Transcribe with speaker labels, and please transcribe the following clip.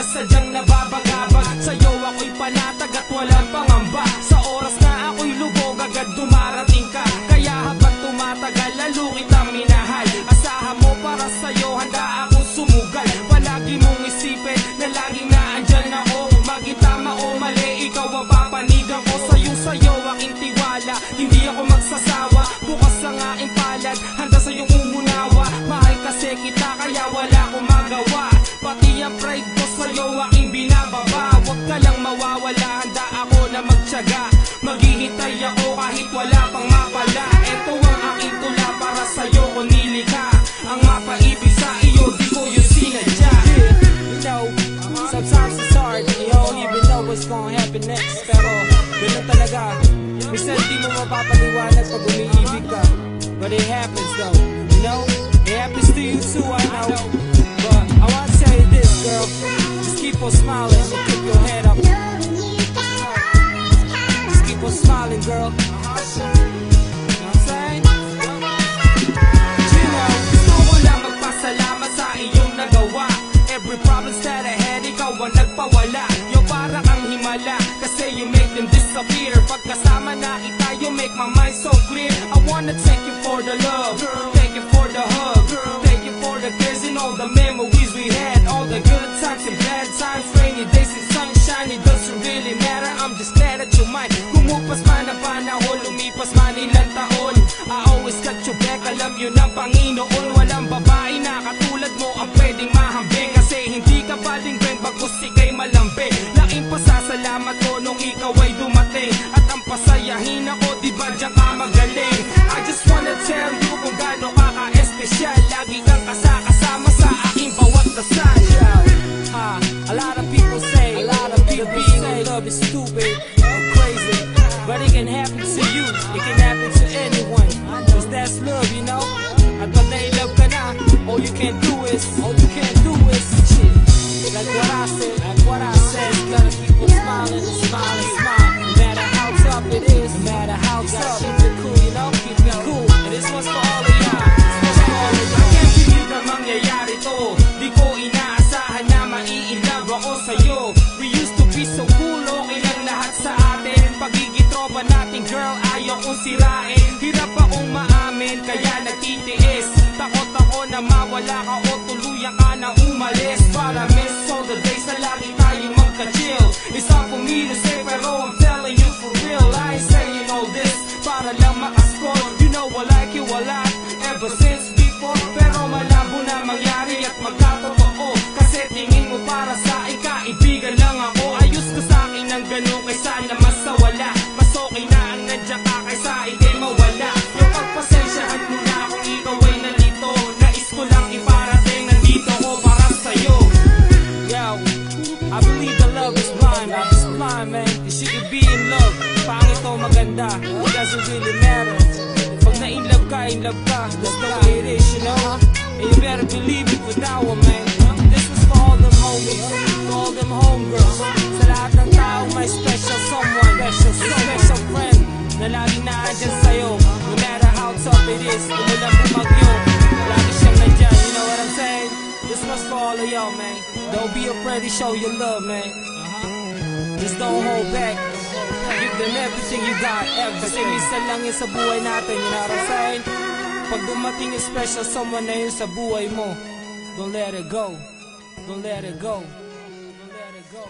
Speaker 1: Sadyang nababagabag sa'yo ako'y panatag at walang pangamba. Sa oras na ako'y lubog agad dumarating ka. Kaya habang tumatagal lalo kitang minahal. Asahan mo para sa'yo handa akong sumugal. Palagi mong isipin na laging naandyan ako. Magitama o mali ikaw ang papanigan ko. Sa'yo aking tiwala, hindi ako magsasawa. Bukas ang aking palad, handa sa'yong umunawa. Mahal kasi kita kaya wala akong magawa. Pati ang pride ko sa'yo aking binababa. Huwag ka lang mawawala, handa ako na magtiyaga. Maghihintay ako kahit wala pang mapala. Ito ang aking tula para sa'yo ko nilikha. Ang mapaibig sa iyo, di ko yung sinadya.
Speaker 2: You know, sometimes it's hard. You don't even know what's gonna happen next. Pero, ganun talaga. Minsan di mo mapapaliwanag pag umiibig ka. But it happens though, you know? It happens to you too, I know. But I wanna tell you this, girl. Just keep on smiling and keep your head up. Just keep on smiling, girl. You know what I'm saying?
Speaker 1: You know, gusto ko lang magpasalamat sa iyong nagawa. Every problems that I had, ikaw ang nagpawala. Yo, para kang himala, kasi you make them disappear. Pagkasama na kita, you make my mind so clear. I wanna thank you for the love, thank you for the hug, thank you for the cares and all the memories we had. All the good times and bad times, rainy days and sunshine, it doesn't really matter, I'm just glad that you're mine. Kumupas man ang panahon, lumipas man ilang taon, I always got your back, alam yun ang Panginoon. Walang babae na katulad mo ang pwedeng mahambing. Kasi hindi ka baling Ben, bagkus ika'y malambing. Laking pasasalamat ko nung ikaw ay dumating. At ang pasayahin ako, di ba diyan ka magaling. I just wanna tell you kung gaano ka ka-espesyal. Lagi kang kasama sa aking bawat dasal.
Speaker 2: A lot of people say being in love is stupid or crazy, but it can happen to you, it can happen to anyone. Cause that's love, you know. At pag na-love ka na, all you can do is shit. Like what I said, you gotta keep on smiling and smiling, smile. No matter how tough it is, no matter how tough, keep it cool, you know, keep it cool. And this one's for all of y'all, this one's for all of y'all.
Speaker 1: I can't believe na mangyayari to. Di ko inaasahan na mai-inlove ako sa'yo. We used to be so cool, okay lang lahat sa atin. Pagiging tropa natin, girl, ayaw kong sirain. Hirap akong maamin, kaya nagtitiis. Takot ako na mawala ka o tuluyan ka na umalis. But I miss all the days na lagi tayong magka-chill. It's hard for me to say, pero I'm telling you for real. I ain't saying all this para lang makascore. You know I like you a lot, ever since before. Pero malabo na mangyari at magkatotoo. Kasi tingin mo para sa kaibigan lang ako. Ayos ka sa akin ng ganun kaysa na masawala. Mas okay na ang nandiyan ka kaysa ikay mawala. Yung pagpasensyahan mo na kung ikaw ay nalito. Nais ko lang iparating, nandito ko para sa'yo.
Speaker 2: Yo, I believe the love is blind. I'm just blind, man. Cause you can be in love, pangit o maganda, it doesn't really matter. Pag na-inlove ka, that's the way it is, you know. And you better believe it with that one, man. This was for all them homies, for all them homegirls. Sa lahat ng taong may special someone, special friend na laging naandyan sa'yo. No matter how tough it is, kung walang bumagyo, lagi siyang nandyan, you know what I'm saying? This was for all of y'all, man. Don't be afraid to show your love, man. Just don't hold back. Give them everything you got, everything. Kasi minsan lang yun sa buhay natin, you know what I'm saying? Pag dumating yung special someone na yun sa buhay mo, don't let it go. Don't let it go. Don't let it go.